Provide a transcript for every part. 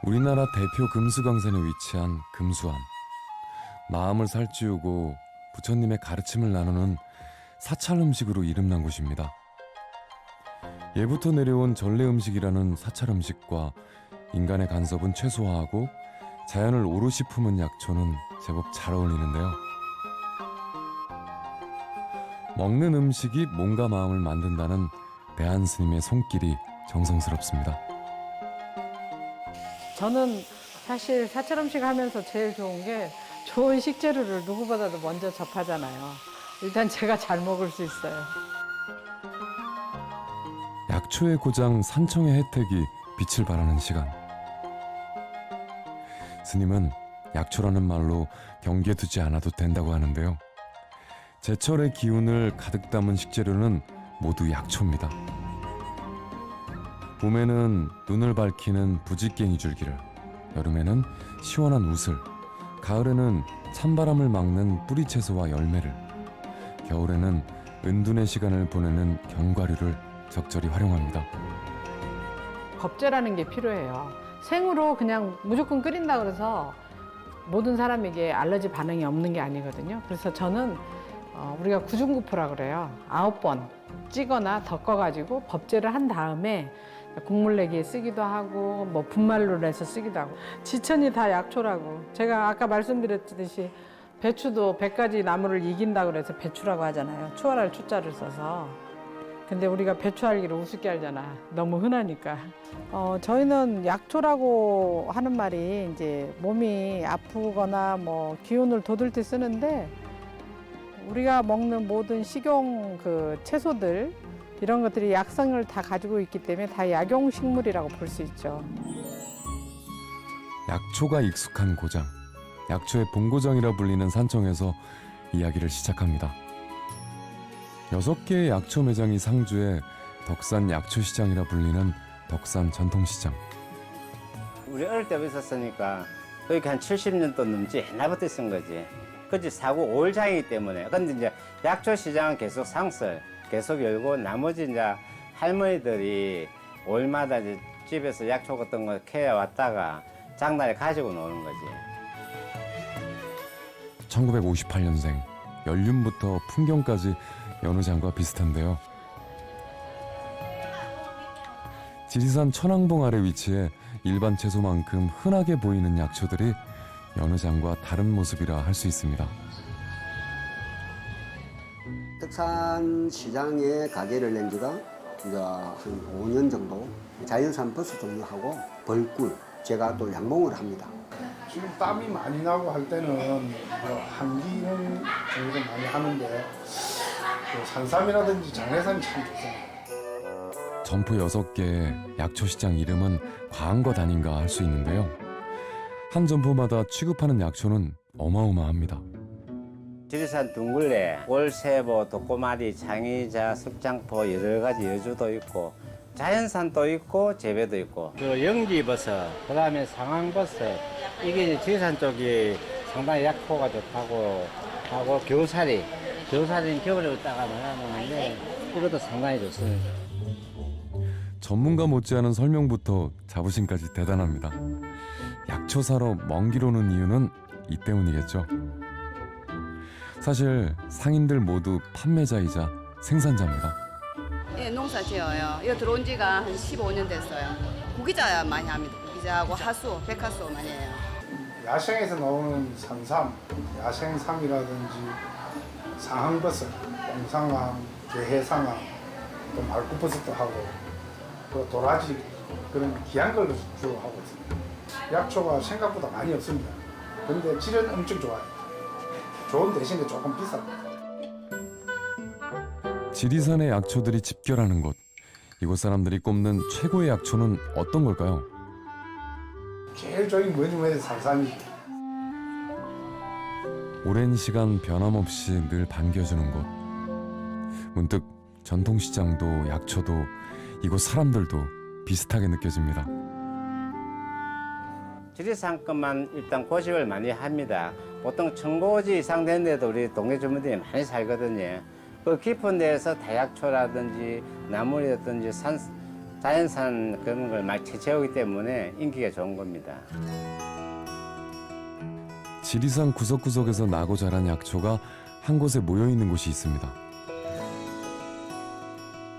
우리나라 대표 금수강산에 위치한 금수암. 마음을 살찌우고 부처님의 가르침을 나누는 사찰 음식으로 이름난 곳입니다. 예부터 내려온 전래 음식이라는 사찰 음식과 인간의 간섭은 최소화하고 자연을 오롯이 품은 약초는 제법 잘 어울리는데요. 먹는 음식이 몸과 마음을 만든다는 대한스님의 손길이 정성스럽습니다. 저는 사실 사찰 음식 하면서 제일 좋은 게 좋은 식재료를 누구보다도 먼저 접하잖아요. 일단 제가 잘 먹을 수 있어요. 약초의 고장 산청의 혜택이 빛을 발하는 시간. 스님은 약초라는 말로 경계에 두지 않아도 된다고 하는데요. 제철의 기운을 가득 담은 식재료는 모두 약초입니다. 봄에는 눈을 밝히는 부지깽이 줄기를, 여름에는 시원한 웃을, 가을에는 찬바람을 막는 뿌리채소와 열매를, 겨울에는 은둔의 시간을 보내는 견과류를 적절히 활용합니다. 겁제라는 게 필요해요. 생으로 그냥 무조건 끓인다 그래서 모든 사람에게 알러지 반응이 없는 게 아니거든요. 그래서 저는 우리가 구중구포라 그래요. 9번 찌거나 덮어가지고 법제를 한 다음에 국물 내기에 쓰기도 하고 뭐 분말로 해서 쓰기도 하고 지천이 다 약초라고. 제가 아까 말씀드렸듯이 배추도 100가지 나무를 이긴다 그래서 배추라고 하잖아요. 추월할 추자를 써서. 근데 우리가 배추알기를 우습게 알잖아. 너무 흔하니까. 저희는 약초라고 하는 말이 이제 몸이 아프거나 뭐 기운을 돋을 때 쓰는데 우리가 먹는 모든 식용 그 채소들 이런 것들이 약성을 다 가지고 있기 때문에 다 약용식물이라고 볼 수 있죠. 약초가 익숙한 고장, 약초의 본고장이라 불리는 산청에서 이야기를 시작합니다. 6개의 약초 매장이 상주해 덕산 약초시장이라 불리는 덕산 전통시장. 우리 어릴 때부터 있었으니까 여기 한 70년도 넘지 옛날부터 쓴 거지. 그치 사고 5일장이기 때문에. 근데 이제 약초 시장은 계속 상설, 계속 열고 나머지 이제 할머니들이 5일마다 이제 집에서 약초 같은 거 캐어 왔다가 장날에 가지고 노는 거지. 1958년생, 연륜부터 풍경까지 연우장과 비슷한데요. 지리산 천왕봉 아래 위치해 일반 채소만큼 흔하게 보이는 약초들이 연우장과 다른 모습이라 할 수 있습니다. 덕산 시장에 가게를 낸 지가 이제 한 5년 정도. 자연산 버섯 종류하고 벌꿀, 제가 또 양봉을 합니다. 지금 땀이 많이 나고 할 때는 뭐 한기는 정도 많이 하는데 그 산삼이라든지 장내삼이 참 좋습니다. 점포 6개의 약초시장 이름은 과한 것 아닌가 할 수 있는데요. 한 점포마다 취급하는 약초는 어마어마합니다. 지리산 둥글레, 올세보, 독고마리, 장이자, 습장포 여러 가지 여주도 있고 자연산도 있고 재배도 있고 그 영지버섯, 그 다음에 상황버섯 이게 이제 지리산 쪽이 상당히 약효가 좋다고 하고 겨우살이는 겨울에 있다가 말아먹는데 이것도 상당히 좋습니다. 전문가 못지않은 설명부터 자부심까지 대단합니다. 약초 사러 먼 길 오는 이유는 이 때문이겠죠. 사실 상인들 모두 판매자이자 생산자입니다. 예, 농사 지어요. 여기 들어온 지가 한 15년 됐어요. 구기자 많이 합니다. 구기자하고 하수, 백화수 많이 해요. 야생에서 나오는 산삼, 야생삼이라든지 상황버섯, 똥상황, 게해상황, 또 말굽버섯도 하고 또 도라지 그런 귀한 걸 주로 하고 있습니다. 약초가 생각보다 많이 없습니다. 근데 질은 엄청 좋아요. 좋은 대신에 조금 비쌉니다. 지리산의 약초들이 집결하는 곳. 이곳 사람들이 꼽는 최고의 약초는 어떤 걸까요? 제일 저기 뭐지 산삼이죠. 오랜 시간 변함없이 늘 반겨주는 곳. 문득 전통시장도 약초도 이곳 사람들도 비슷하게 느껴집니다. 지리산 것만 일단 고집을 많이 합니다. 보통 1000고지 이상 되는 데도 우리 동네 주민들이 많이 살거든요. 그 깊은 데에서 다약초라든지 나물이라든지 자연산 그런 걸 많이 채취하기 때문에 인기가 좋은 겁니다. 지리산 구석구석에서 나고 자란 약초가 한 곳에 모여 있는 곳이 있습니다.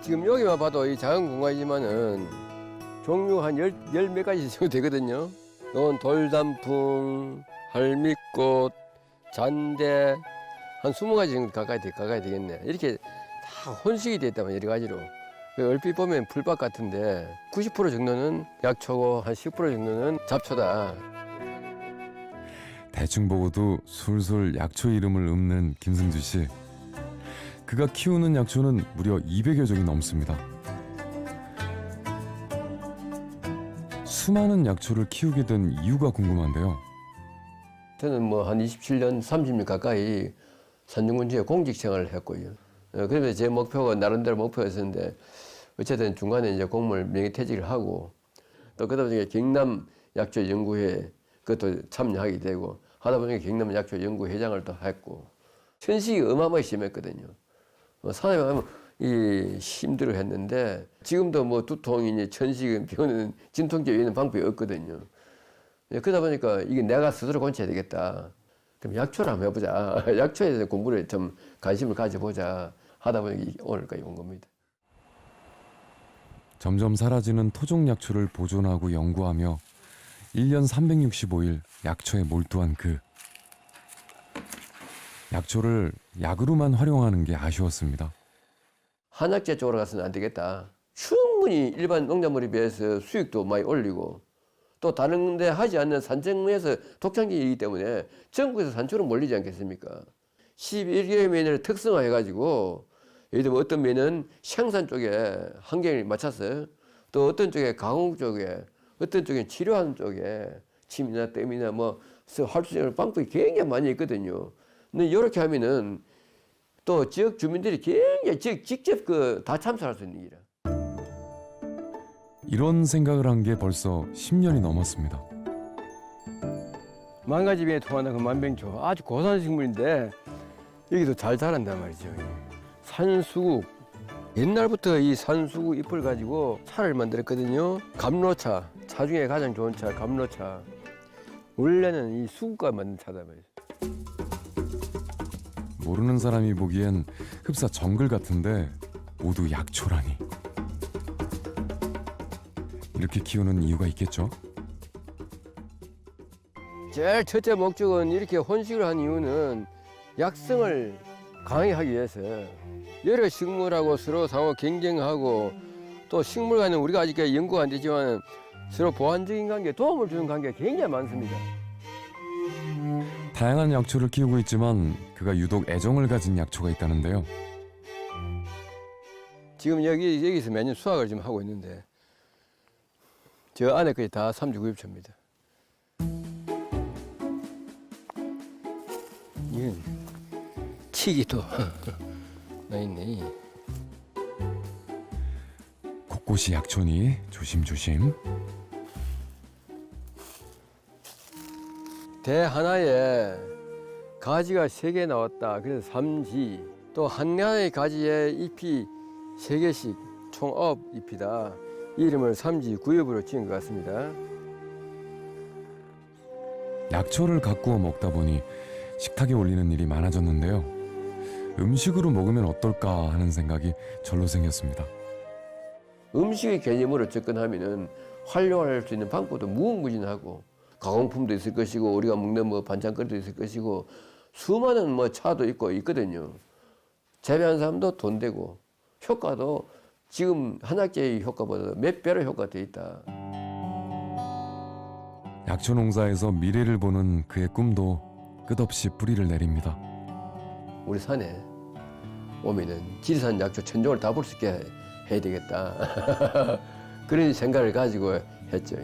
지금 여기만 봐도 이 작은 공간이지만은 종류 한 열 몇 가지 정도 되거든요. 이건 돌단풍, 할미꽃, 잔대 한 20가지 정도 가까이 되겠네. 이렇게 다 혼식이 되어 있다면 여러 가지로. 얼핏 보면 풀밭 같은데 90% 정도는 약초고 한 10% 정도는 잡초다. 대충 보고도 술술 약초 이름을 읊는 김승주 씨. 그가 키우는 약초는 무려 200여 종이 넘습니다. 수많은 약초를 키우게 된 이유가 궁금한데요. 저는 뭐 한 27년, 30년 가까이 산중군지에 공직 생활을 했고요. 그러면서 제 목표가 나름대로 목표였었는데 어쨌든 중간에 이제 공무원 명예퇴직을 하고 또 그러다 보니까 경남 약초 연구회 그것도 참여하게 되고 하다 보니까 경남 약초 연구회장을 또 했고 천식이 어마어마하게 심했거든요. 산에 가면 힘들어 했는데 지금도 뭐 두통이니 천식 병은 진통제 외에는 방법이 없거든요. 그러다 보니까 이게 내가 스스로 고쳐야 되겠다. 그럼 약초를 한번 해보자. 약초에 대해서 공부를 좀 관심을 가져보자 하다 보니 오늘까지 온 겁니다. 점점 사라지는 토종 약초를 보존하고 연구하며 1년 365일 약초에 몰두한 그. 약초를 약으로만 활용하는 게 아쉬웠습니다. 한약재 쪽으로 가서는 안 되겠다. 충분히 일반 농작물에 비해서 수익도 많이 올리고 또 다른 데 하지 않는 산청에서 독창적이기 때문에 전국에서 산초로 몰리지 않겠습니까? 11개의 면을 특성화해가지고 예를 들면 어떤 면은 생산 쪽에 환경을 맞췄어요. 또 어떤 쪽에 가공 쪽에 어떤 쪽에 치료하는 쪽에 침이나 땜이나 뭐 할 수 있는 방법이 굉장히 많이 있거든요. 근데 이렇게 하면은 또 지역 주민들이 굉장히 직접 다 참석할 수 있는 일이라. 이런 생각을 한 게 벌써 10년이 넘었습니다. 망가지비에 통하는 그 만병초 아주 고산 식물인데 여기도 잘 자란단 말이죠. 산수국 옛날부터 이 산수국 잎을 가지고 차를 만들었거든요. 감로차, 차 중에 가장 좋은 차 감로차. 원래는 이 수국과 만든 차다 말이죠. 모르는 사람이 보기엔 흡사 정글 같은데 모두 약초라니. 이렇게 키우는 이유가 있겠죠? 제일 첫째 목적은 이렇게 혼식을 한 이유는 약성을 강하게 하기 위해서 여러 식물하고 서로 상호 경쟁하고 또 식물 간에 우리가 아직까지 연구가 안 되지만 서로 보완적인 관계, 도움을 주는 관계가 굉장히 많습니다. 다양한 약초를 키우고 있지만 그가 유독 애정을 가진 약초가 있다는데요. 지금 여기서 매년 수확을 지금 하고 있는데 저 안에까지 다 삼주구엽초입니다. 이건 치기도 나 있네. 곳곳이 약초니 조심조심. 대 하나에 가지가 3개 나왔다. 그래서 삼지. 또 하나의 가지에 잎이 3개씩 총 9잎이다. 이름을 삼지구엽으로 지은 것 같습니다. 약초를 가꾸어 먹다 보니 식탁에 올리는 일이 많아졌는데요. 음식으로 먹으면 어떨까 하는 생각이 절로 생겼습니다. 음식의 개념으로 접근하면은 활용할 수 있는 방법도 무궁무진하고 가공품도 있을 것이고 우리가 먹는 뭐 반찬거리도 있을 것이고 수많은 뭐 차도 있거든요. 재배한 사람도 돈 되고 효과도 지금 한약재의 효과보다 몇 배로 효과가 돼 있다. 약초 농사에서 미래를 보는 그의 꿈도 끝없이 뿌리를 내립니다. 우리 산에 오면은 지리산 약초 천종을 다 볼 수 있게 해야 되겠다. 그런 생각을 가지고 했죠.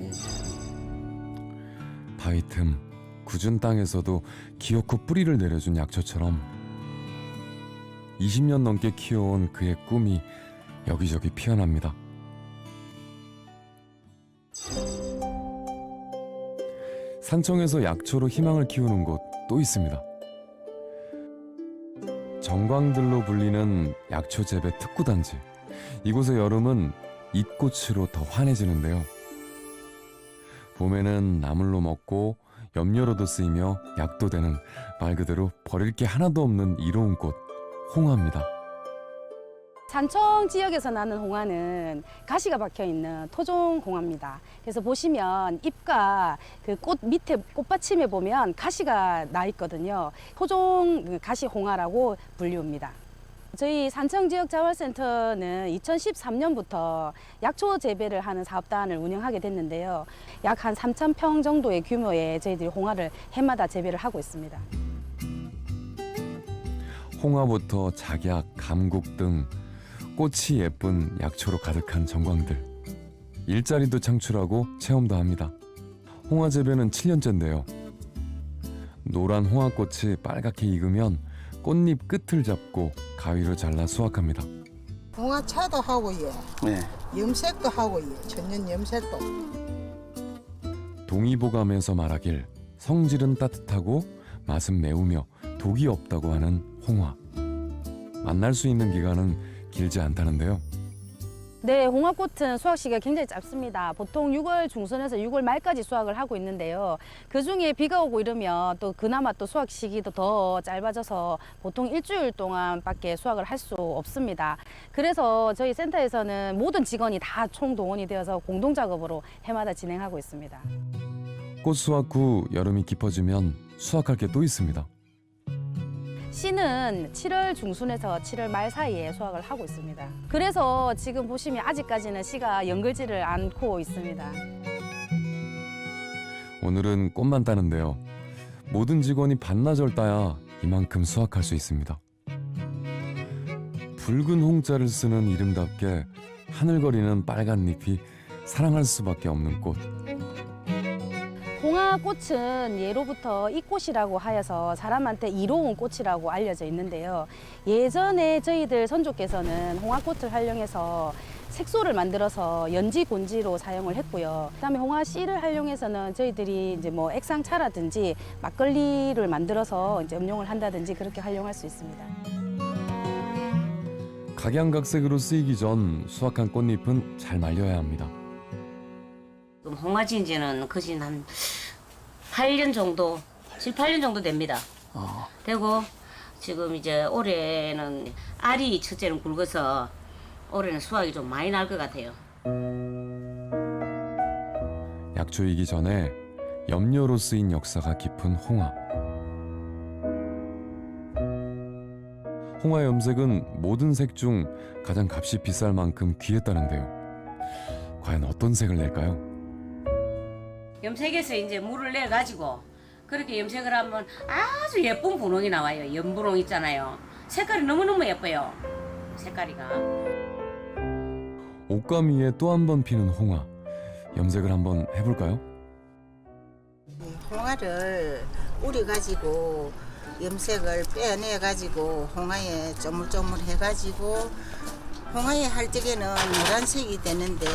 바위 틈, 굳은 땅에서도 기어코 뿌리를 내려준 약초처럼 20년 넘게 키워온 그의 꿈이 여기저기 피어납니다. 산청에서 약초로 희망을 키우는 곳 또 있습니다. 정광들로 불리는 약초 재배 특구단지. 이곳의 여름은 잎꽃으로 더 환해지는데요. 봄에는 나물로 먹고 염료로도 쓰이며 약도 되는 말 그대로 버릴 게 하나도 없는 이로운 꽃, 홍화입니다. 산청 지역에서 나는 홍화는 가시가 박혀 있는 토종 홍화입니다. 그래서 보시면 잎과 그 꽃 밑에 꽃받침에 보면 가시가 나 있거든요. 토종 가시 홍화라고 불리웁니다. 저희 산청 지역 자원센터는 2013년부터 약초 재배를 하는 사업단을 운영하게 됐는데요. 약 한 3,000평 정도의 규모의 저희들이 홍화를 해마다 재배를 하고 있습니다. 홍화부터 작약, 감국 등 꽃이 예쁜 약초로 가득한 정광들. 일자리도 창출하고 체험도 합니다. 홍화 재배는 7년째인데요. 노란 홍화꽃이 빨갛게 익으면 꽃잎 끝을 잡고 가위로 잘라 수확합니다. 홍화차도 하고 예. 네. 염색도 하고 예. 천연 염색도. 동의보감에서 말하길 성질은 따뜻하고 맛은 매우며 독이 없다고 하는 홍화. 만날 수 있는 기간은 길지 않다는데요. 네, 홍화꽃은 수확 시기가 굉장히 짧습니다. 보통 6월 중순에서 6월 말까지 수확을 하고 있는데요. 그중에 비가 오고 이러면 또 그나마 또 수확 시기도 더 짧아져서 보통 일주일 동안밖에 수확을 할 수 없습니다. 그래서 저희 센터에서는 모든 직원이 다 총동원이 되어서 공동작업으로 해마다 진행하고 있습니다. 꽃 수확 후 여름이 깊어지면 수확할 게 또 있습니다. 씨는 7월 중순에서 7월 말 사이에 수확을 하고 있습니다. 그래서 지금 보시면 아직까지는 씨가 연글지를 않고 있습니다. 오늘은 꽃만 따는데요. 모든 직원이 반나절 따야 이만큼 수확할 수 있습니다. 붉은 홍자를 쓰는 이름답게 하늘거리는 빨간 잎이 사랑할 수밖에 없는 꽃. 홍화꽃은 예로부터 이꽃이라고 하여서 사람한테 이로운 꽃이라고 알려져 있는데요. 예전에 저희들 선조께서는 홍화꽃을 활용해서 색소를 만들어서 연지곤지로 사용을 했고요. 그다음에 홍화 씨를 활용해서는 저희들이 이제 뭐 액상차라든지 막걸리를 만들어서 이제 음용을 한다든지 그렇게 활용할 수 있습니다. 각양각색으로 쓰이기 전 수확한 꽃잎은 잘 말려야 합니다. 지금 홍화진지는 거진 한 8년 정도, 7, 8년 정도 됩니다. 되고 지금 이제 올해는 알이 첫째는 굵어서 올해는 수확이 좀 많이 날 것 같아요. 약초이기 전에 염료로 쓰인 역사가 깊은 홍화. 홍화 염색은 모든 색 중 가장 값이 비쌀 만큼 귀했다는데요. 과연 어떤 색을 낼까요? 염색에서 이제 물을 내 가지고 그렇게 염색을 하면 아주 예쁜 분홍이 나와요. 연분홍 있잖아요. 색깔이 너무너무 예뻐요. 색깔이가. 옷감 위에 또 한 번 피는 홍화. 염색을 한번 해볼까요? 홍화를 우려가지고 염색을 빼내가지고 홍화에 쪼물쪼물해가지고 홍화에 할 적에는 노란색이 되는데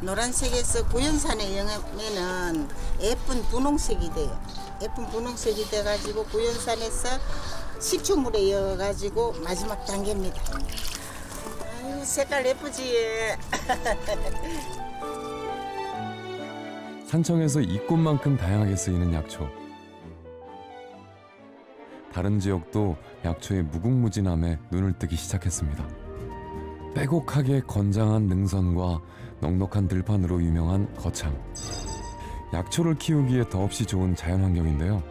노란색에서 구연산에 영하면은 예쁜 분홍색이 돼요. 예쁜 분홍색이 돼가지고 구연산에서 식초물에 이어가지고 마지막 단계입니다. 아유 색깔 예쁘지? 산청에서 이 꽃만큼 다양하게 쓰이는 약초. 다른 지역도 약초의 무궁무진함에 눈을 뜨기 시작했습니다. 빼곡하게 건장한 능선과 넉넉한 들판으로 유명한 거창. 약초를 키우기에 더없이 좋은 자연환경인데요.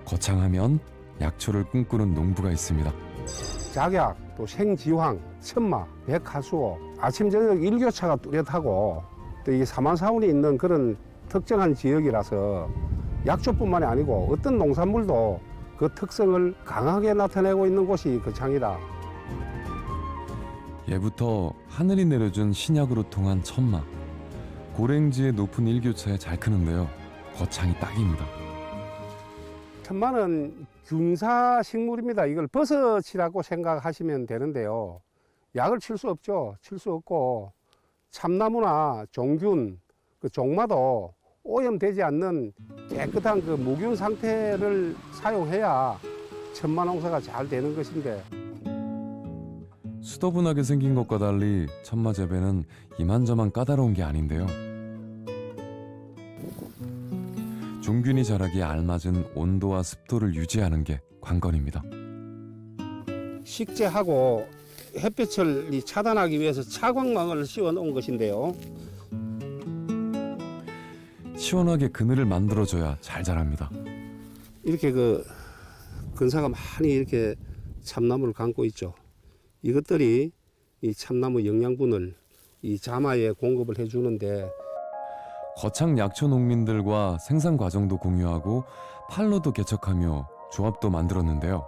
거창하면 약초를 꿈꾸는 농부가 있습니다. 작약, 또 생지황, 천마, 백화수호, 아침 저녁 일교차가 뚜렷하고 또 이 사만사운이 있는 그런 특정한 지역이라서 약초뿐만이 아니고 어떤 농산물도 그 특성을 강하게 나타내고 있는 곳이 거창이다. 예부터 하늘이 내려준 신약으로 통한 천마. 고랭지의 높은 일교차에 잘 크는데요. 거창이 딱입니다. 천마는 균사 식물입니다. 이걸 버섯이라고 생각하시면 되는데요. 약을 칠 수 없죠. 칠 수 없고 참나무나 종균, 그 종마도 오염되지 않는 깨끗한 그 무균 상태를 사용해야 천마 농사가 잘 되는 것인데 수더분하게 생긴 것과 달리 천마 재배는 이만저만 까다로운 게 아닌데요. 종균이 자라기에 알맞은 온도와 습도를 유지하는 게 관건입니다. 식재하고 햇볕을 차단하기 위해서 차광막을 씌워 놓은 것인데요. 시원하게 그늘을 만들어줘야 잘 자랍니다. 이렇게 그 근사가 많이 이렇게 참나무를 감고 있죠. 이것들이 이 참나무 영양분을 이 자마에 공급을 해주는데 거창 약초 농민들과 생산 과정도 공유하고 팔로도 개척하며 조합도 만들었는데요.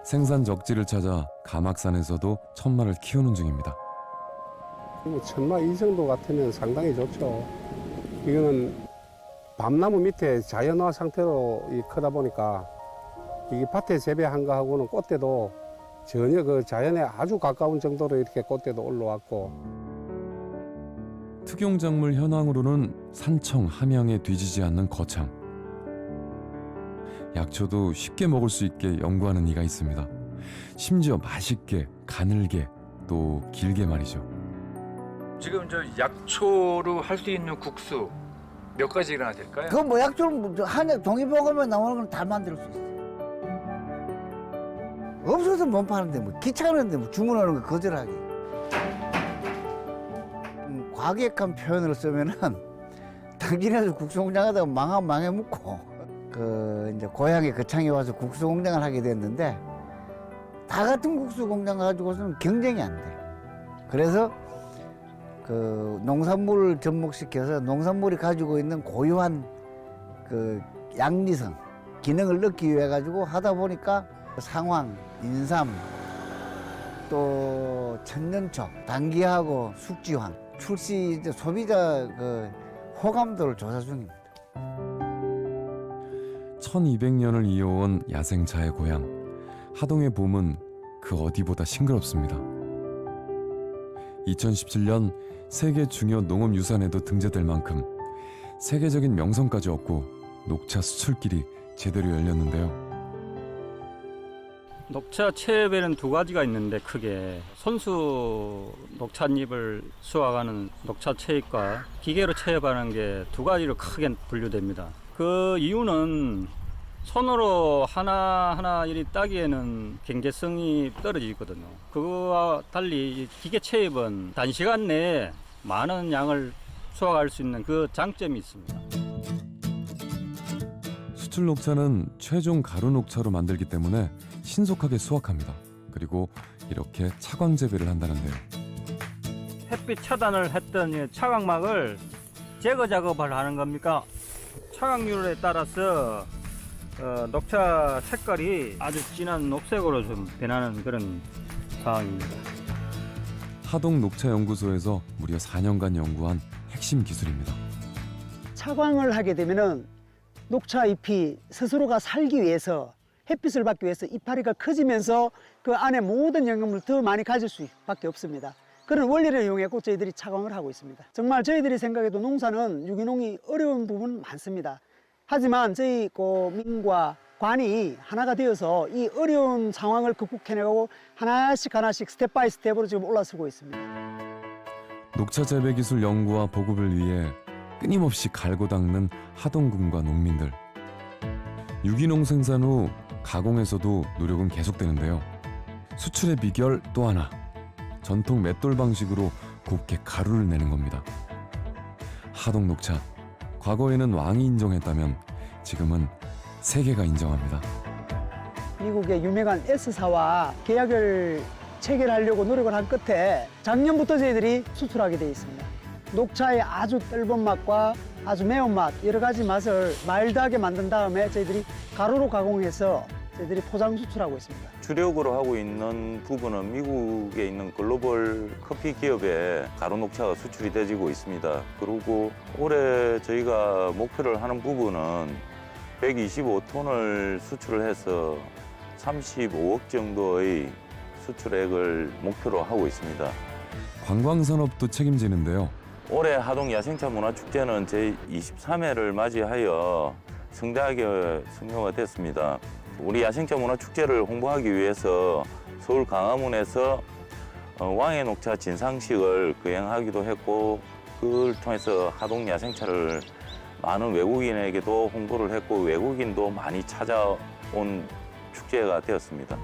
생산 적지를 찾아 가막산에서도 천마를 키우는 중입니다. 뭐 천마 이 정도 같으면 상당히 좋죠. 이거는 밤나무 밑에 자연화 상태로 크다 보니까 이게 밭에 재배한 거하고는 꽃대도 전혀 그 자연에 아주 가까운 정도로 이렇게 꽃대도 올라왔고. 특용작물 현황으로는 산청, 함양에 뒤지지 않는 거창. 약초도 쉽게 먹을 수 있게 연구하는 이가 있습니다. 심지어 맛있게, 가늘게, 또 길게 말이죠. 지금 저 약초로 할 수 있는 국수 몇 가지나 될까요? 그 뭐 약초는 한약 종이보감에 나오는 건 다 만들 수 있어요. 없어서 못 파는데 뭐 귀찮은데 뭐 주문하는 거 거절하기. 과격한 표현을 쓰면은 당진에서 국수공장 하다가 망해 묵고 그 이제 고향에 거창에 와서 국수공장을 하게 됐는데 다 같은 국수공장 가지고서는 경쟁이 안 돼. 그래서 그 농산물을 접목시켜서 농산물이 가지고 있는 고유한 그 양리성 기능을 넣기 위해 가지고 하다 보니까 상황, 인삼, 또 천년초, 당귀하고 숙지황 출시 이제 소비자 그 호감도를 조사 중입니다. 1200년을 이어온 야생차의 고향 하동의 봄은 그 어디보다 싱그럽습니다. 2017년 세계 중요 농업유산에도 등재될 만큼 세계적인 명성까지 얻고 녹차 수출길이 제대로 열렸는데요. 녹차 체배는 두 가지가 있는데 크게 손수 녹찻잎을 수확하는 녹차 체입과 기계로 체업하는 게 두 가지로 크게 분류됩니다. 그 이유는 손으로 하나하나 이리 따기에는 경제성이 떨어지거든요. 그거와 달리 기계 체입은 단시간 내에 많은 양을 수확할 수 있는 그 장점이 있습니다. 수출 녹차는 최종 가루 녹차로 만들기 때문에 신속하게 수확합니다. 그리고 이렇게 차광 재배를 한다는데요. 햇빛 차단을 했던 이 차광막을 제거 작업을 하는 겁니까? 차광률에 따라서 녹차 색깔이 아주 진한 녹색으로 좀 변하는 그런 상황입니다. 하동 녹차연구소에서 무려 4년간 연구한 핵심 기술입니다. 차광을 하게 되면은 녹차 잎이 스스로가 살기 위해서 햇빛을 받기 위해서 이파리가 커지면서 그 안에 모든 영양분을 더 많이 가질 수밖에 없습니다. 그런 원리를 이용해서 저희들이 차광을 하고 있습니다. 정말 저희들이 생각해도 농사는 유기농이 어려운 부분 많습니다. 하지만 저희 민과 관이 하나가 되어서 이 어려운 상황을 극복해내고 하나씩 스텝 바이 스텝으로 지금 올라서고 있습니다. 녹차 재배 기술 연구와 보급을 위해 끊임없이 갈고 닦는 하동군과 농민들. 유기농 생산 후 가공에서도 노력은 계속되는데요. 수출의 비결 또 하나. 전통 맷돌 방식으로 곱게 가루를 내는 겁니다. 하동 녹차. 과거에는 왕이 인정했다면 지금은 세계가 인정합니다. 미국의 유명한 S사와 계약을 체결하려고 노력을 한 끝에 작년부터 저희들이 수출하게 되어 있습니다. 녹차의 아주 떫은 맛과 아주 매운맛, 여러 가지 맛을 마일드하게 만든 다음에 저희들이 가루로 가공해서 저희들이 포장 수출하고 있습니다. 주력으로 하고 있는 부분은 미국에 있는 글로벌 커피 기업에 가루 녹차가 수출이 되지고 있습니다. 그리고 올해 저희가 목표를 하는 부분은 125톤을 수출을 해서 35억 정도의 수출액을 목표로 하고 있습니다. 관광산업도 책임지는데요. 올해 하동 야생차 문화축제는 제23회를 맞이하여 성대하게 성료가 됐습니다. 우리 야생차 문화축제를 홍보하기 위해서 서울 광화문에서 왕의 녹차 진상식을 거행하기도 했고 그걸 통해서 하동 야생차를 많은 외국인에게도 홍보를 했고 외국인도 많이 찾아온 축제가 되었습니다.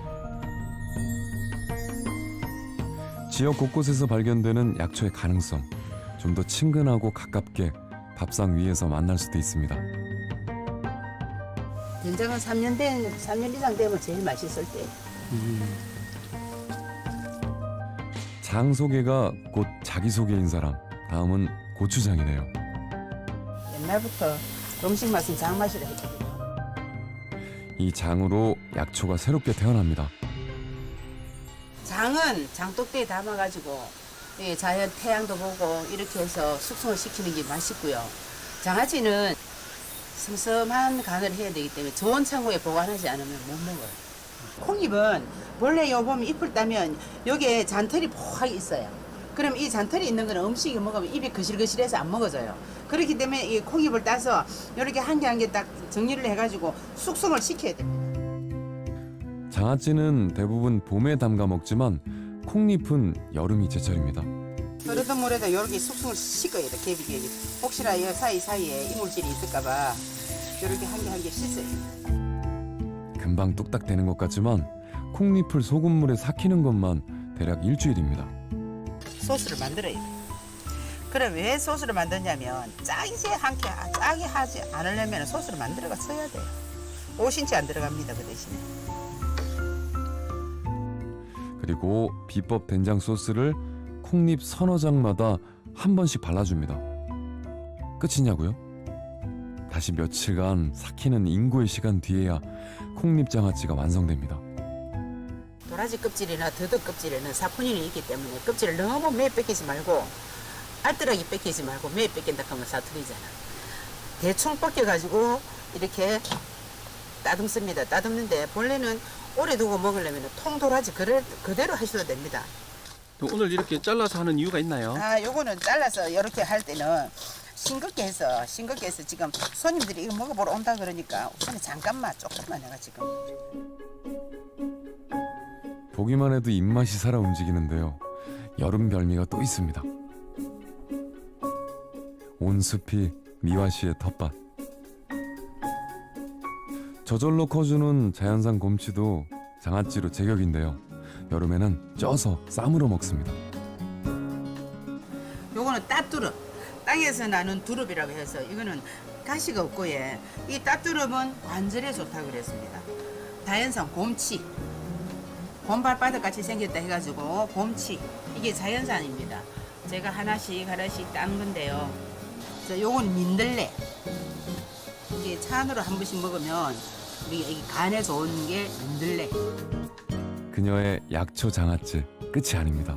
지역 곳곳에서 발견되는 약초의 가능성, 좀 더 친근하고 가깝게 밥상 위에서 만날 수도 있습니다. 된장은 3년 이상 되면 제일 맛있을 때. 장소개가 곧 자기소개인 사람, 다음은 고추장이네요. 옛날부터 음식 맛은 장 맛이라 했거든요. 이 장으로 약초가 새롭게 태어납니다. 장은 장독대에 담아가지고 자연 태양도 보고 이렇게 해서 숙성을 시키는 게 맛있고요. 장아찌는 슴슴한 간을 해야 되기 때문에 좋은 창고에 보관하지 않으면 못 먹어요. 콩잎은 원래 요 보면 잎을 따면 여기에 잔털이 포하게 있어요. 그럼 이 잔털이 있는 거는 음식을 먹으면 입이 거실거실해서 안 먹어져요. 그렇기 때문에 이 콩잎을 따서 이렇게 한 개 한 개 딱 정리를 해가지고 숙성을 시켜야 됩니다. 장아찌는 대부분 봄에 담가 먹지만 콩잎은 여름이 제철입니다. 흐르던 물에다 이렇게 숙성을 씻어야 돼, 개비. 혹시나 이 사이사이에 이물질이 있을까봐 이렇게 한 개 한 개 씻어요. 금방 뚝딱 되는 것 같지만 콩잎을 소금물에 삭히는 것만 대략 일주일입니다. 소스를 만들어야 돼. 그럼 왜 소스를 만드냐면 짜게 하지 않으려면 소스를 만들어가 써야 돼요. 5cm 안 들어갑니다, 그 대신에. 그리고 비법 된장 소스를 콩잎 서너 장마다 한 번씩 발라줍니다. 끝이냐고요? 다시 며칠간 삭히는 인고의 시간 뒤에야 콩잎 장아찌가 완성됩니다. 도라지 껍질이나 더덕 껍질에는 사포닌이 있기 때문에 껍질을 너무 매에 뺏기지 말고 알뜰하게 뺏기지 말고 매에 뺏긴다 하면 사투리잖아. 대충 벗겨가지고 이렇게 따듬습니다. 따듬는데 본래는 오래 두고 먹으려면 통도라지 그대로 하셔도 됩니다. 오늘 이렇게 잘라서 하는 이유가 있나요? 요거는 잘라서 이렇게 할 때는 싱겁게 해서 지금 손님들이 이거 먹어보러 온다 그러니까 우선 잠깐만 조금만 내가 지금. 보기만 해도 입맛이 살아 움직이는데요. 여름 별미가 또 있습니다. 온 숲이 미화시의 텃밭. 저절로 커주는 자연산 곰치도 장아찌로 제격인데요. 여름에는 쪄서 쌈으로 먹습니다. 요거는 따뚜릅. 땅에서 나는 두릅이라고 해서 이거는 가시가 없고 이 따뚜릅은 관절에 좋다고 그랬습니다. 자연산 곰치. 곰발바닥 같이 생겼다 해가지고 곰치. 이게 자연산입니다. 제가 하나씩 딴 건데요. 요건 민들레. 이게 찬으로 한 번씩 먹으면 이게 간에 좋은 게 민들레. 그녀의 약초 장아찌 끝이 아닙니다.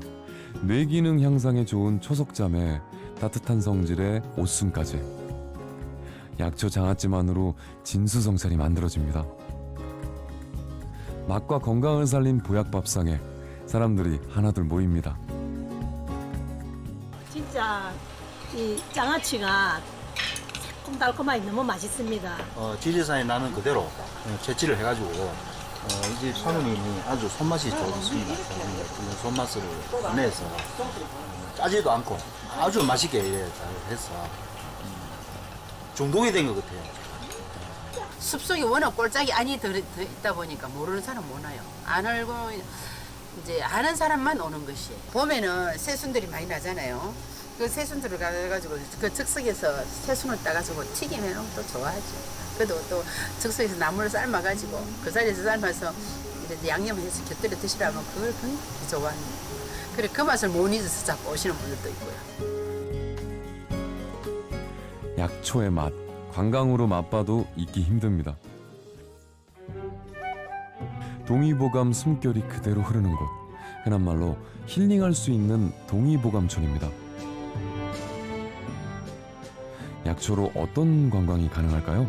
뇌기능 향상에 좋은 초석잠에 따뜻한 성질의 오순까지. 약초 장아찌만으로 진수성찬이 만들어집니다. 맛과 건강을 살린 보약밥상에 사람들이 하나둘 모입니다. 진짜 이 장아찌가 새콤달콤하게 너무 맛있습니다. 지리산에 나는 그대로 채취를 해가지고 이 집 사모님이 아주 손맛이 좋습니다. 그 손맛을 내서 짜지도 않고 아주 맛있게 해서 중독이 된 것 같아요. 숲속에 워낙 꼴짝이 안이 들어있다 보니까 모르는 사람 못 와요. 안 알고 이제 아는 사람만 오는 것이. 봄에는 새순들이 많이 나잖아요. 그 새순들을 가가지고 그 즉석에서 새순을 따가지고 튀기면 또 좋아하죠. 그래도 또 즉석에서 나물을 삶아가지고 그 자리에서 삶아서 이렇게 양념해서 곁들여 드시라면 그걸 굉장히 좋아합니다. 그래 그 맛을 못 잊어서 자꾸 오시는 분들도 있고요. 약초의 맛, 관광으로 맛봐도 잊기 힘듭니다. 동의보감 숨결이 그대로 흐르는 곳, 흔한 말로 힐링할 수 있는 동의보감촌입니다. 약초로 어떤 관광이 가능할까요?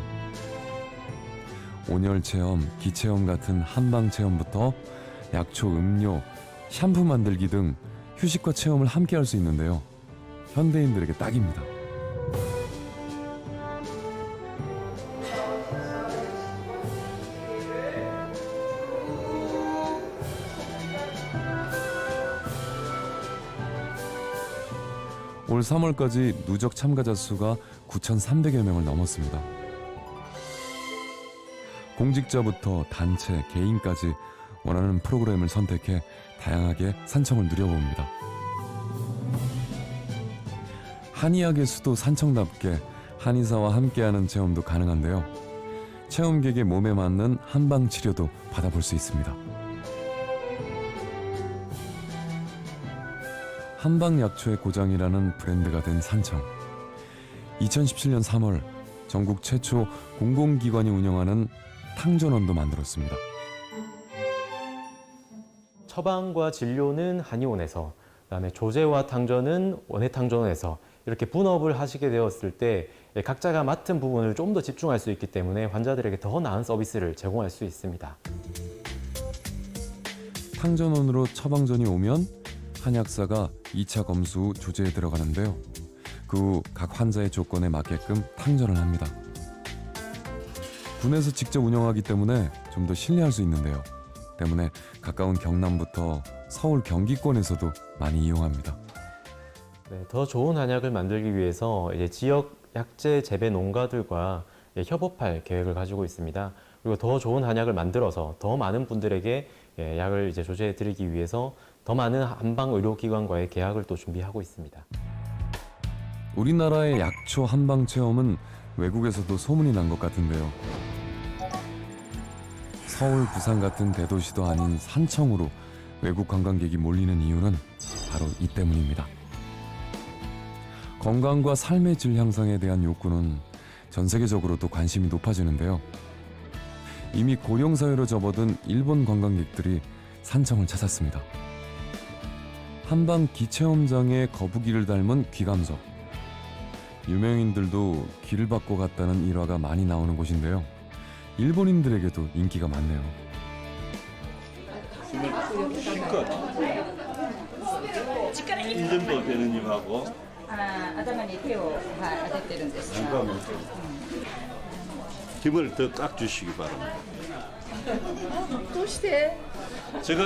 온열 체험, 기체험 같은 한방 체험부터 약초 음료, 샴푸 만들기 등 휴식과 체험을 함께 할 수 있는데요. 현대인들에게 딱입니다. 올 3월까지 누적 참가자 수가 9,300여 명을 넘었습니다. 공직자부터 단체, 개인까지 원하는 프로그램을 선택해 다양하게 산청을 누려봅니다. 한의학의 수도 산청답게 한의사와 함께하는 체험도 가능한데요. 체험객의 몸에 맞는 한방 치료도 받아볼 수 있습니다. 한방약초의 고장이라는 브랜드가 된 산청. 2017년 3월 전국 최초 공공기관이 운영하는 탕전원도 만들었습니다. 처방과 진료는 한의원에서, 그다음에 조제와 탕전은 원예탕전원에서 이렇게 분업을 하시게 되었을 때 각자가 맡은 부분을 좀 더 집중할 수 있기 때문에 환자들에게 더 나은 서비스를 제공할 수 있습니다. 탕전원으로 처방전이 오면 한약사가 2차 검수 후 조제에 들어가는데요. 그 후 각 환자의 조건에 맞게끔 탕전을 합니다. 군에서 직접 운영하기 때문에 좀 더 신뢰할 수 있는데요. 때문에 가까운 경남부터 서울 경기권에서도 많이 이용합니다. 네, 더 좋은 한약을 만들기 위해서 이제 지역 약재 재배 농가들과 협업할 계획을 가지고 있습니다. 그리고 더 좋은 한약을 만들어서 더 많은 분들에게 약을 이제 조제해 드리기 위해서 더 많은 한방 의료기관과의 계약을 또 준비하고 있습니다. 우리나라의 약초 한방 체험은 외국에서도 소문이 난 것 같은데요. 서울, 부산 같은 대도시도 아닌 산청으로 외국 관광객이 몰리는 이유는 바로 이 때문입니다. 건강과 삶의 질 향상에 대한 욕구는 전 세계적으로도 관심이 높아지는데요. 이미 고령사회로 접어든 일본 관광객들이 산청을 찾았습니다. 한방 기체험장의 거북이를 닮은 귀감석. 유명인들도 귀를 받고 갔다는 일화가 많이 나오는 곳인데요. 일본인들에게도 인기가 많네요. 이 정도 되는 입하고 힘을 더 딱 주시기 바랍니다. 제가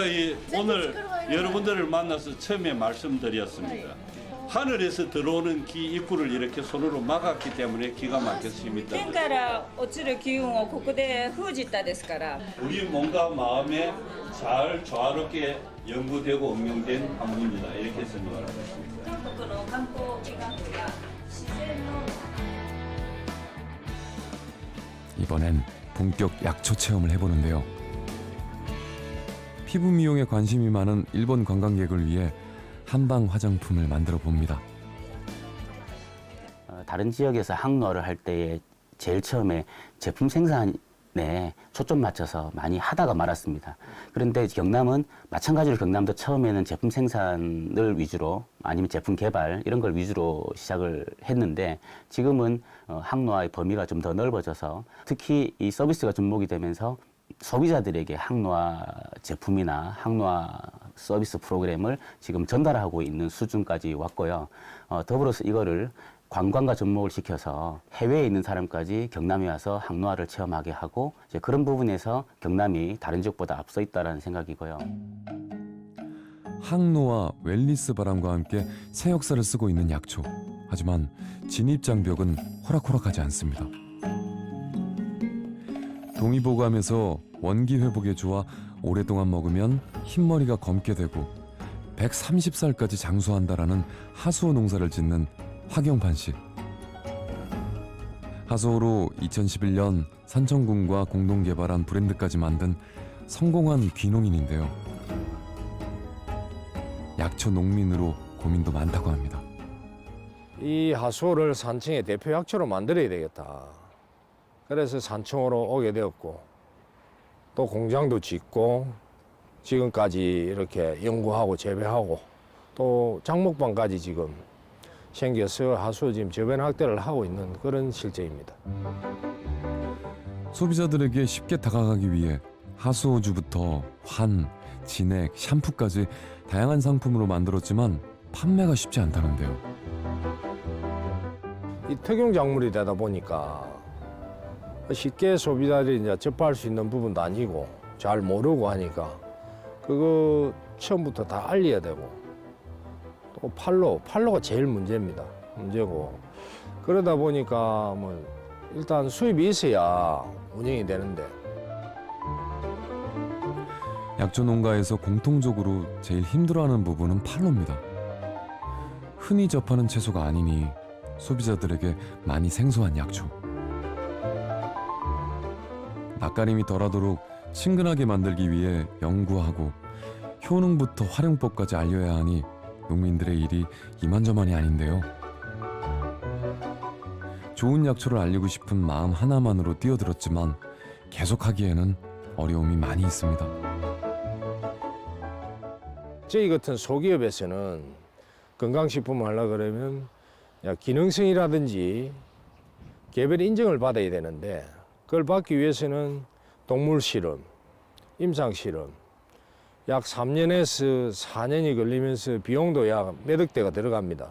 오늘 여러분들을 만나서 처음에 말씀드렸습니다. 하늘에서 들어오는 기 입구를 이렇게 손으로 막았기 때문에 기가 막혔습니다. 天から落ちる気運をここで封じたですから 우리 몸과 마음에 잘 조화롭게 연구되고 응용된 학문이다 이렇게 생각을 하고 있습니다. 이번엔 본격 약초 체험을 해보는데요. 피부 미용에 관심이 많은 일본 관광객을 위해 한방 화장품을 만들어 봅니다. 다른 지역에서 항노화를 할 때에 제일 처음에 제품 생산에 초점 맞춰서 많이 하다가 말았습니다. 그런데 경남은 마찬가지로 경남도 처음에는 제품 생산을 위주로 아니면 제품 개발 이런 걸 위주로 시작을 했는데 지금은 항노화의 범위가 좀 더 넓어져서 특히 이 서비스가 접목이 되면서 소비자들에게 항노화 제품이나 항노화 서비스 프로그램을 지금 전달하고 있는 수준까지 왔고요. 더불어서 이거를 관광과 접목을 시켜서 해외에 있는 사람까지 경남에 와서 항노화를 체험하게 하고 이제 그런 부분에서 경남이 다른 지역보다 앞서 있다는 생각이고요. 항노화, 웰니스 바람과 함께 새 역사를 쓰고 있는 약초. 하지만 진입 장벽은 호락호락하지 않습니다. 동의보감에서 원기 회복에 좋아 오랫동안 먹으면 흰머리가 검게 되고 130살까지 장수한다라는 하수호 농사를 짓는 화경판 씨. 하수호로 2011년 산청군과 공동 개발한 브랜드까지 만든 성공한 귀농인인데요. 약초 농민으로 고민도 많다고 합니다. 이 하수호를 산청의 대표 약초로 만들어야 되겠다. 그래서 산청으로 오게 되었고 또 공장도 짓고 지금까지 이렇게 연구하고 재배하고 또 장목방까지 지금 생겨서 하수호 지금 저변 확대를 하고 있는 그런 실제입니다. 소비자들에게 쉽게 다가가기 위해 하수호주부터 환, 진액, 샴푸까지 다양한 상품으로 만들었지만 판매가 쉽지 않다는데요. 이 특용 작물이 되다 보니까 쉽게 소비자들이 이제 접할 수 있는 부분도 아니고 잘 모르고 하니까 그거 처음부터 다 알려야 되고 또 팔로가 제일 문제고 그러다 보니까 뭐 일단 수입이 있어야 운영이 되는데 약초 농가에서 공통적으로 제일 힘들어하는 부분은 팔로입니다. 흔히 접하는 채소가 아니니 소비자들에게 많이 생소한 약초. 낯가림이 덜하도록 친근하게 만들기 위해 연구하고 효능부터 활용법까지 알려야 하니 농민들의 일이 이만저만이 아닌데요. 좋은 약초를 알리고 싶은 마음 하나만으로 뛰어들었지만 계속하기에는 어려움이 많이 있습니다. 저희 같은 소기업에서는 건강식품을 하려고 그러면 기능성이라든지 개별 인정을 받아야 되는데 그걸 받기 위해서는 동물 실험, 임상 실험 약 3년에서 4년이 걸리면서 비용도 약 몇억 대가 들어갑니다.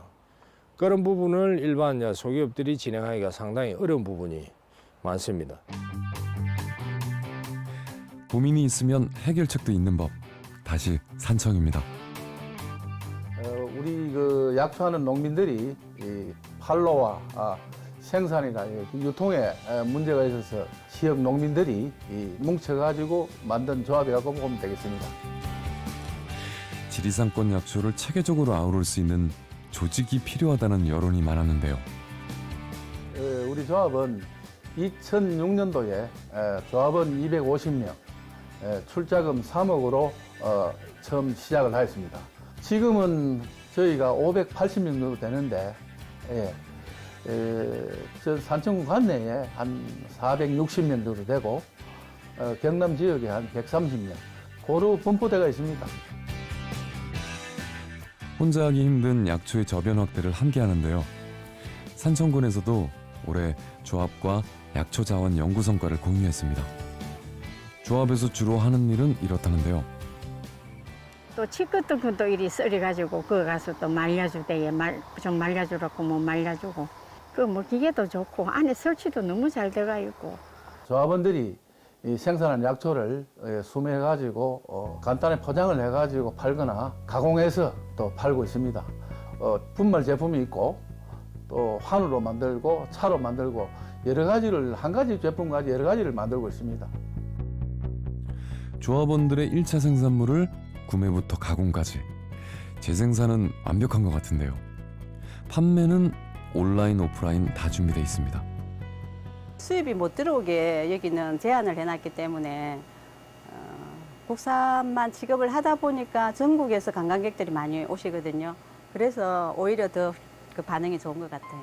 그런 부분을 일반 소기업들이 진행하기가 상당히 어려운 부분이 많습니다. 고민이 있으면 해결책도 있는 법. 다시 산청입니다. 우리 그 약초하는 농민들이 이 판로와 생산이나 유통에 문제가 있어서 지역 농민들이 뭉쳐가지고 만든 조합이라고 보면 되겠습니다. 지리산권 약초를 체계적으로 아우를 수 있는 조직이 필요하다는 여론이 많았는데요. 우리 조합은 2006년도에 조합원 250명, 출자금 3억으로 처음 시작을 하였습니다. 지금은 저희가 580명 정도 되는데 저 산청군 관내에 한 460명 정도 되고 경남 지역에 한 130명 고루 분포대가 있습니다. 혼자 하기 힘든 약초의 저변 확대를 함께 하는데요. 산청군에서도 올해 조합과 약초 자원 연구 성과를 공유했습니다. 조합에서 주로 하는 일은 이렇다는데요. 또 치끝도 그또 이리 썰어가지고 그거 가서 또 말려주대에 좀 말려주라고 뭐 말려주고 그 뭐 기계도 좋고 안에 설치도 너무 잘 돼가 있고 조합원들이 이 생산한 약초를 수매해가지고 간단히 포장을 해가지고 팔거나 가공해서 또 팔고 있습니다. 분말 제품이 있고 또 환으로 만들고 차로 만들고 여러 가지를 한 가지 제품 가지고 여러 가지를 만들고 있습니다. 조합원들의 1차 생산물을 구매부터 가공까지 재생산은 완벽한 것 같은데요. 판매는 온라인, 오프라인 다 준비되어 있습니다. 수입이 못 들어오게 여기는 제한을 해놨기 때문에 국산만 취급을 하다 보니까 전국에서 관광객들이 많이 오시거든요. 그래서 오히려 더 그 반응이 좋은 것 같아요.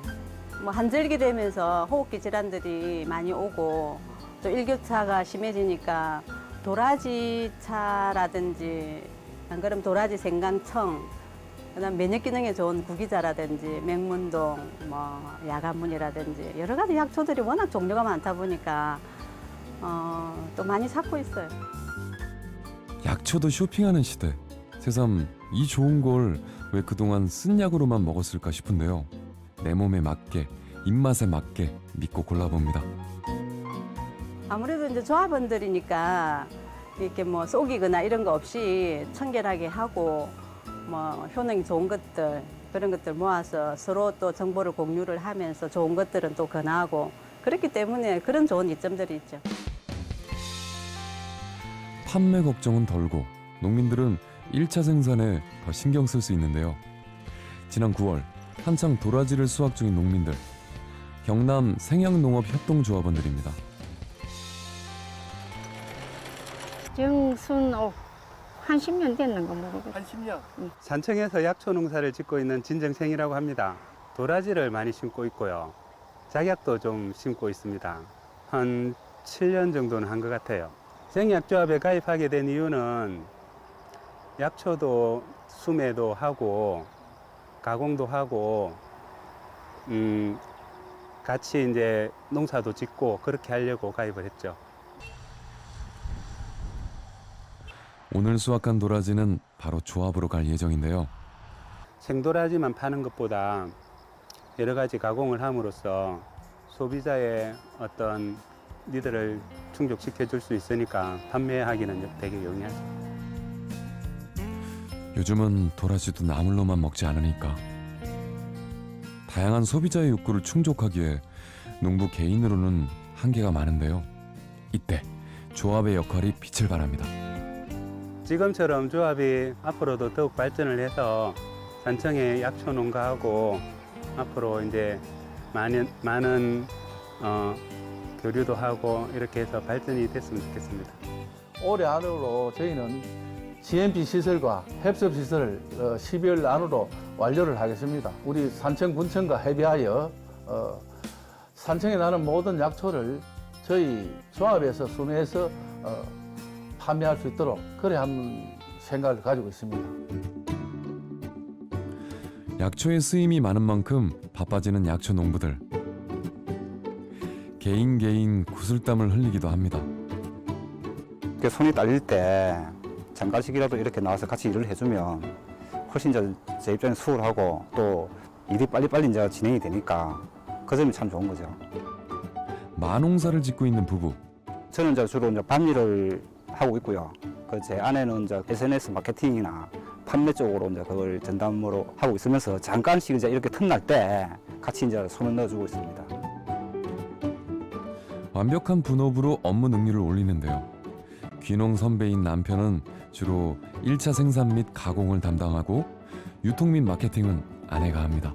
뭐 한절기 되면서 호흡기 질환들이 많이 오고 또 일교차가 심해지니까 도라지 차라든지 안 그러면 도라지 생강청, 그다음 면역 기능에 좋은 구기자라든지 맹문동, 뭐 야간문이라든지 여러 가지 약초들이 워낙 종류가 많다 보니까 또 많이 찾고 있어요. 약초도 쇼핑하는 시대. 새삼 이 좋은 걸 왜 그동안 쓴 약으로만 먹었을까 싶은데요. 내 몸에 맞게, 입맛에 맞게 믿고 골라봅니다. 아무래도 이제 조합원들이니까 이렇게 뭐 속이거나 이런 거 없이 청결하게 하고 뭐 효능이 좋은 것들 그런 것들 모아서 서로 또 정보를 공유를 하면서 좋은 것들은 또 권하고 그렇기 때문에 그런 좋은 이점들이 있죠. 판매 걱정은 덜고 농민들은 1차 생산에 더 신경 쓸 수 있는데요. 지난 9월 한창 도라지를 수확 중인 농민들, 경남 생양농업협동조합원들입니다. 정순옥 한 10년 됐는 거 모르겠어요. 한 10년? 산청에서 약초 농사를 짓고 있는 진정생이라고 합니다. 도라지를 많이 심고 있고요. 작약도 좀 심고 있습니다. 한 7년 정도는 한 것 같아요. 생약조합에 가입하게 된 이유는 약초도 수매도 하고 가공도 하고 같이 이제 농사도 짓고 그렇게 하려고 가입을 했죠. 오늘 수확한 도라지는 바로 조합으로 갈 예정인데요. 생도라지만 파는 것보다 여러 가지 가공을 함으로써 소비자의 어떤 니들을 충족시켜 줄 수 있으니까 판매하기는 되게 용이하죠. 요즘은 도라지도 나물로만 먹지 않으니까 다양한 소비자의 욕구를 충족하기에 농부 개인으로는 한계가 많은데요. 이때 조합의 역할이 빛을 발합니다. 지금처럼 조합이 앞으로도 더욱 발전을 해서 산청의 약초 농가하고 앞으로 이제 많은 교류도 하고 이렇게 해서 발전이 됐으면 좋겠습니다. 올해 안으로 저희는 GMP 시설과 햅섭 시설을 12월 안으로 완료를 하겠습니다. 우리 산청 군청과 협의하여 산청에 나는 모든 약초를 저희 조합에서 수매해서 판매할 수 있도록 그래 한 생각을 가지고 있습니다. 약초의 쓰임이 많은 만큼 바빠지는 약초 농부들. 개인 구슬땀을 흘리기도 합니다. 손이 딸릴 때 잠깐씩이라도 이렇게 나와서 같이 일을 해주면 훨씬 제 입장에 수월하고 또 일이 빨리빨리 이제 진행이 되니까 그 점이 참 좋은 거죠. 마농사를 짓고 있는 부부. 저는 이제 주로 이제 밤일을 하고 있고요. 제 아내는 이제 SNS 마케팅이나 판매 쪽으로 이제 그걸 전담으로 하고 있으면서 잠깐씩 이제 이렇게 틈날 때 같이 이제 손을 넣어주고 있습니다. 완벽한 분업으로 업무 능률을 올리는데요. 귀농 선배인 남편은 주로 1차 생산 및 가공을 담당하고 유통 및 마케팅은 아내가 합니다.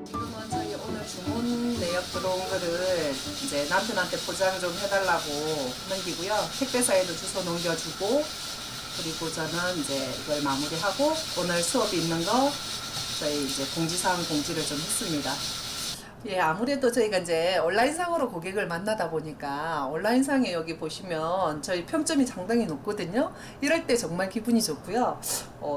지금은 저희 오늘 주문 내역 들어온 거를 이제 남편한테 포장 좀 해달라고 넘기고요. 택배사에도 주소 넘겨주고 그리고 저는 이제 이걸 마무리하고 오늘 수업이 있는 거 저희 이제 공지사항 공지를 좀 했습니다. 예, 아무래도 저희가 이제 온라인상으로 고객을 만나다 보니까 온라인상에 여기 보시면 저희 평점이 상당히 높거든요. 이럴 때 정말 기분이 좋고요.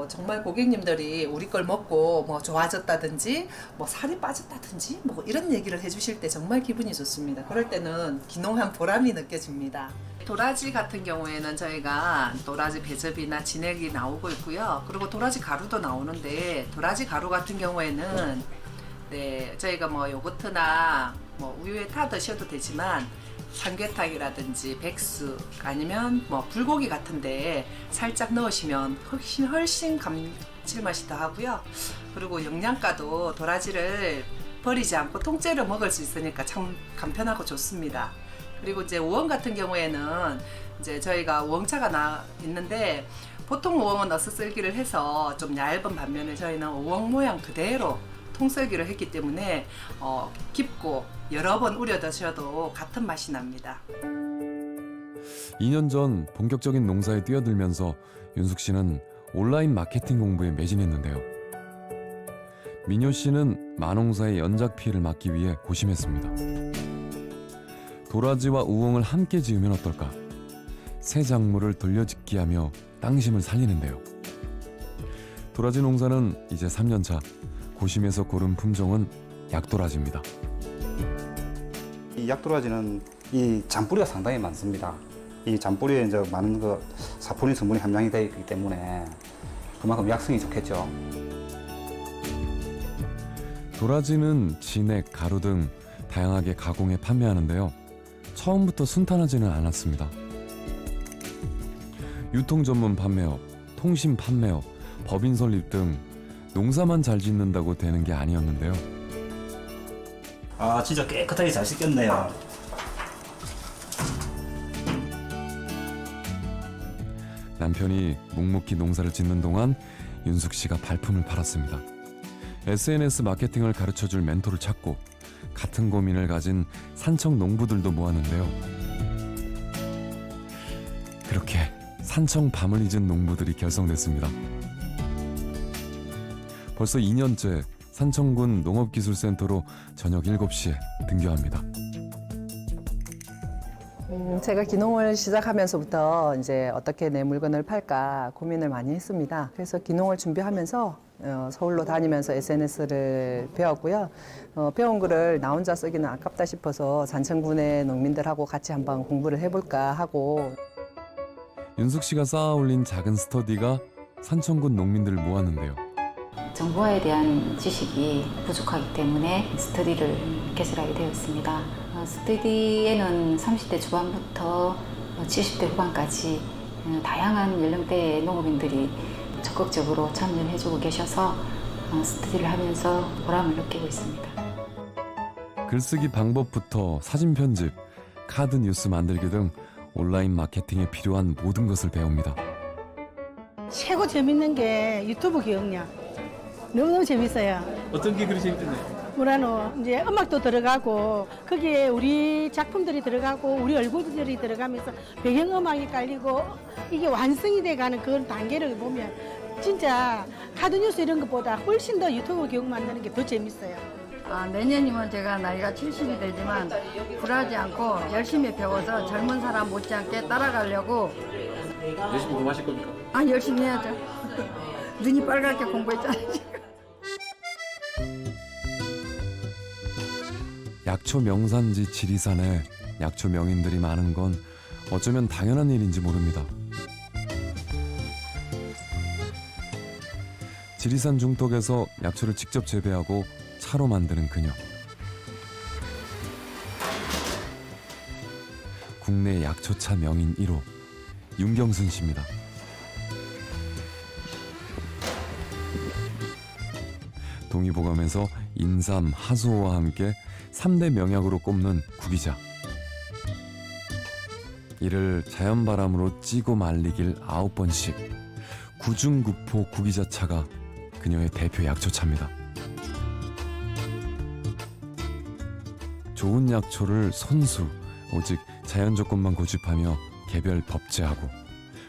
정말 고객님들이 우리 걸 먹고 뭐 좋아졌다든지 뭐 살이 빠졌다든지 뭐 이런 얘기를 해주실 때 정말 기분이 좋습니다. 그럴 때는 귀농한 보람이 느껴집니다. 도라지 같은 경우에는 저희가 도라지 배즙이나 진액이 나오고 있고요. 그리고 도라지 가루도 나오는데 도라지 가루 같은 경우에는 네, 저희가 뭐 요거트나 뭐 우유에 타 드셔도 되지만 삼계탕이라든지 백숙 아니면 뭐 불고기 같은데 살짝 넣으시면 훨씬 감칠맛이 더 하고요. 그리고 영양가도 도라지를 버리지 않고 통째로 먹을 수 있으니까 참 간편하고 좋습니다. 그리고 이제 우엉 같은 경우에는 이제 저희가 우엉차가 있는데 보통 우엉은 어슷썰기를 해서 좀 얇은 반면에 저희는 우엉 모양 그대로 통썰기를 했기 때문에 깊고 여러 번 우려 드셔도 같은 맛이 납니다. 2년 전 본격적인 농사에 뛰어들면서 윤숙 씨는 온라인 마케팅 공부에 매진했는데요. 민효 씨는 마농사의 연작 피해를 막기 위해 고심했습니다. 도라지와 우엉을 함께 지으면 어떨까? 새 작물을 돌려짓기 하며 땅심을 살리는데요. 도라지 농사는 이제 3년 차. 고심해서 고른 품종은 약도라지입니다. 이 약도라지는 이 잔뿌리가 상당히 많습니다. 이 잔뿌리에 이제 많은 사포닌 성분이 함량이 되어 있기 때문에 그만큼 약성이 좋겠죠. 도라지는 진액, 가루 등 다양하게 가공해 판매하는데요. 처음부터 순탄하지는 않았습니다. 유통 전문 판매업, 통신 판매업, 법인 설립 등 농사만 잘 짓는다고 되는 게 아니었는데요. 아, 진짜 깨끗하게 잘 씻겼네요. 남편이 묵묵히 농사를 짓는 동안 윤숙 씨가 발품을 팔았습니다. SNS 마케팅을 가르쳐줄 멘토를 찾고 같은 고민을 가진 산청 농부들도 모았는데요. 그렇게 산청 밤을 잊은 농부들이 결성됐습니다. 벌써 2년째 산청군 농업기술센터로 저녁 7시에 등교합니다. 제가 귀농을 시작하면서부터 이제 어떻게 내 물건을 팔까 고민을 많이 했습니다. 그래서 귀농을 준비하면서 서울로 다니면서 SNS를 배웠고요. 배운 거를 나 혼자 쓰기는 아깝다 싶어서 산청군의 농민들하고 같이 한번 공부를 해볼까 하고. 윤숙 씨가 쌓아 올린 작은 스터디가 산청군 농민들을 모았는데요. 정보에 대한 지식이 부족하기 때문에 스터디를 개설하게 되었습니다. 스터디에는 30대 중반부터 70대 후반까지 다양한 연령대의 농업인들이 적극적으로 참여해주고 계셔서 스터디를 하면서 보람을 느끼고 있습니다. 글쓰기 방법부터 사진 편집, 카드 뉴스 만들기 등 온라인 마케팅에 필요한 모든 것을 배웁니다. 최고 재밌는 게 유튜브 기억력. 너무너무 재밌어요. 어떤 게 그리 재밌던데요? 뭐라노 이제 음악도 들어가고 거기에 우리 작품들이 들어가고 우리 얼굴들이 들어가면서 배경음악이 깔리고 이게 완성이 돼가는 그런 단계를 보면 진짜 카드뉴스 이런 것보다 훨씬 더 유튜브 기억 만드는 게 더 재밌어요. 내년이면 제가 나이가 70이 되지만 굴하지 않고 열심히 배워서 젊은 사람 못지않게 따라가려고. 열심히 공부하실 겁니까? 열심히 해야죠. 눈이 빨갛게 공부했잖아요. 약초 명산지 지리산에 약초 명인들이 많은 건 어쩌면 당연한 일인지 모릅니다. 지리산 중턱에서 약초를 직접 재배하고 차로 만드는 그녀. 국내 약초차 명인 1호 윤경순 씨입니다. 동의보감에서 인삼, 하수호와 함께 3대 명약으로 꼽는 구기자. 이를 자연바람으로 찌고 말리길 9번씩. 구중구포 구기자차가 그녀의 대표 약초차입니다. 좋은 약초를 손수, 오직 자연 조건만 고집하며 개별 법제하고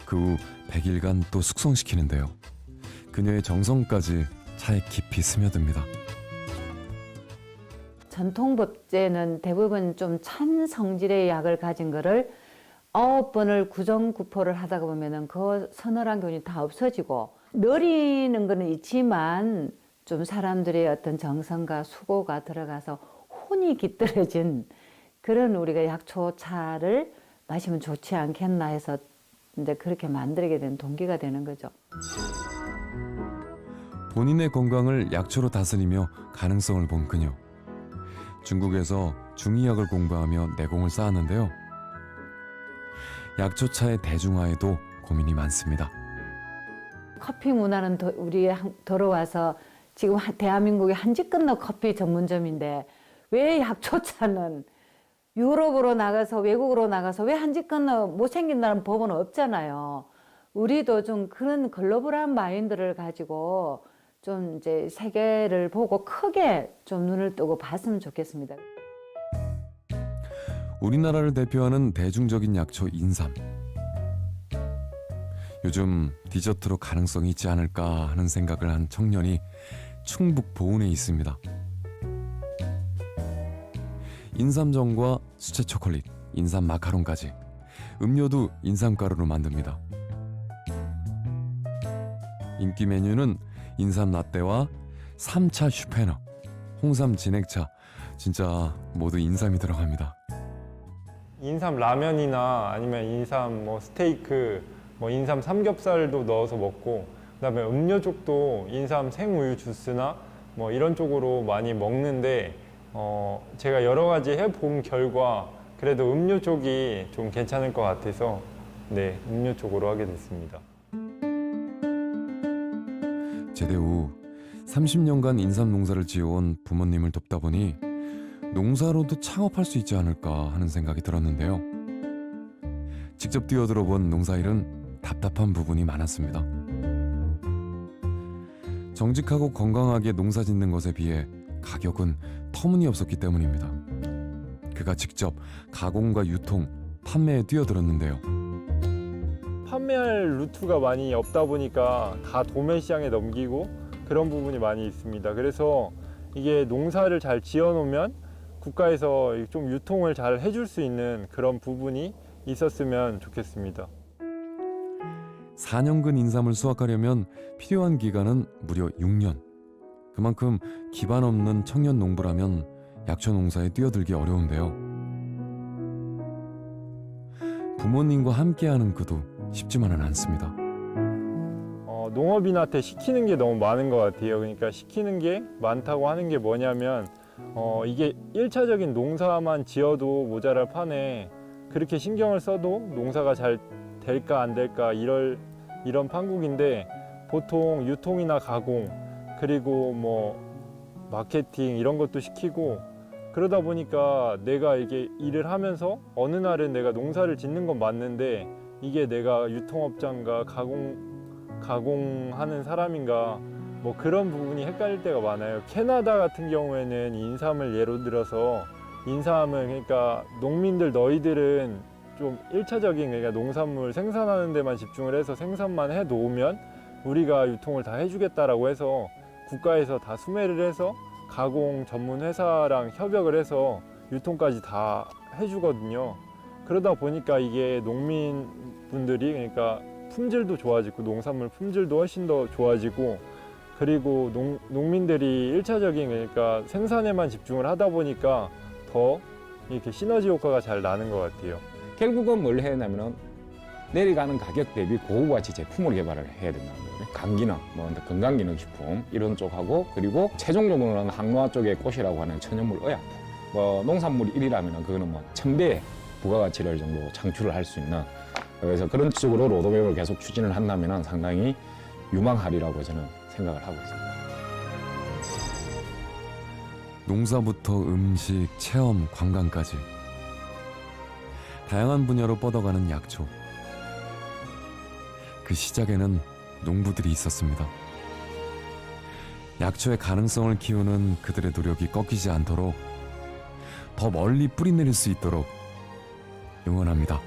그 후 100일간 또 숙성시키는데요. 그녀의 정성까지 차에 깊이 스며듭니다. 전통 법제는 대부분 좀 찬 성질의 약을 가진 거를 9번을 구정구포를 하다가 보면은 그 서늘한 기운이 다 없어지고 느리는 거는 있지만 좀 사람들의 어떤 정성과 수고가 들어가서 혼이 깃들어진 그런 우리가 약초차를 마시면 좋지 않겠나 해서 이제 그렇게 만들게 된 동기가 되는 거죠. 본인의 건강을 약초로 다스리며 가능성을 본 그녀. 중국에서 중의학을 공부하며 내공을 쌓았는데요. 약초차의 대중화에도 고민이 많습니다. 커피 문화는 우리 들어와서 지금 대한민국이 한지 끝나 커피 전문점인데 왜 약초차는 유럽으로 나가서 외국으로 나가서 왜 한지 끝나 못 생긴다는 법은 없잖아요. 우리도 좀 그런 글로벌한 마인드를 가지고 좀 이제 세계를 보고 크게 좀 눈을 뜨고 봤으면 좋겠습니다. 우리나라를 대표하는 대중적인 약초 인삼. 요즘 디저트로 가능성이 있지 않을까 하는 생각을 한 청년이 충북 보은에 있습니다. 인삼전과 수채 초콜릿, 인삼 마카롱까지 음료도 인삼가루로 만듭니다. 인기 메뉴는 인삼 라떼와 3차 슈페너, 홍삼 진액차, 진짜 모두 인삼이 들어갑니다. 인삼 라면이나 아니면 인삼 스테이크, 인삼 삼겹살도 넣어서 먹고, 그다음에 음료 쪽도 인삼 생우유 주스나 이런 쪽으로 많이 먹는데, 제가 여러 가지 해본 결과 그래도 음료 쪽이 좀 괜찮을 것 같아서 네, 음료 쪽으로 하게 됐습니다. 제대 후 30년간 인삼 농사를 지어온 부모님을 돕다 보니 농사로도 창업할 수 있지 않을까 하는 생각이 들었는데요. 직접 뛰어들어 본 농사일은 답답한 부분이 많았습니다. 정직하고 건강하게 농사 짓는 것에 비해 가격은 터무니없었기 때문입니다. 그가 직접 가공과 유통, 판매에 뛰어들었는데요. 판매할 루트가 많이 없다 보니까 다 도매 시장에 넘기고 그런 부분이 많이 있습니다. 그래서 이게 농사를 잘 지어 놓으면 국가에서 좀 유통을 잘 해줄 수 있는 그런 부분이 있었으면 좋겠습니다. 4년근 인삼을 수확하려면 필요한 기간은 무려 6년. 그만큼 기반 없는 청년 농부라면 약초 농사에 뛰어들기 어려운데요. 부모님과 함께하는 그도 쉽지만은 않습니다. 농업인한테 시키는 게 너무 많은 것 같아요. 그러니까 시키는 게 많다고 하는 게 뭐냐면 이게 1차적인 농사만 지어도 모자랄 판에 그렇게 신경을 써도 농사가 잘 될까 안 될까 이런 판국인데 보통 유통이나 가공 그리고 뭐 마케팅 이런 것도 시키고 그러다 보니까 내가 이게 일을 하면서 어느 날은 내가 농사를 짓는 건 맞는데 이게 내가 유통업자인가 가공하는 사람인가 뭐 그런 부분이 헷갈릴 때가 많아요. 캐나다 같은 경우에는 인삼을 예로 들어서 인삼은 그러니까 농민들 너희들은 좀 1차적인 그러니까 농산물 생산하는 데만 집중을 해서 생산만 해 놓으면 우리가 유통을 다 해주겠다라고 해서 국가에서 다 수매를 해서 가공 전문 회사랑 협약을 해서 유통까지 다 해주거든요. 그러다 보니까 이게 농민분들이 그러니까 품질도 좋아지고 농산물 품질도 훨씬 더 좋아지고 그리고 농민들이 1차적인 그러니까 생산에만 집중을 하다 보니까 더 이렇게 시너지 효과가 잘 나는 것 같아요. 결국은 뭘 해야 되냐면은 내려가는 가격 대비 고가치 제품을 개발을 해야 된다는 거예요. 간기능, 뭐 건강기능식품 이런 쪽하고 그리고 최종적으로는 항노화 쪽의 꽃이라고 하는 천연물 의약품. 뭐 농산물이 1이라면 그거는 뭐 1000배의 부가가치를 정도 창출을 할 수 있는 그래서 그런 쪽으로 로드맵을 계속 추진을 한다면 상당히 유망하리라고 저는 생각을 하고 있습니다. 농사부터 음식, 체험, 관광까지 다양한 분야로 뻗어가는 약초. 그 시작에는 농부들이 있었습니다. 약초의 가능성을 키우는 그들의 노력이 꺾이지 않도록 더 멀리 뿌리내릴 수 있도록 응원합니다.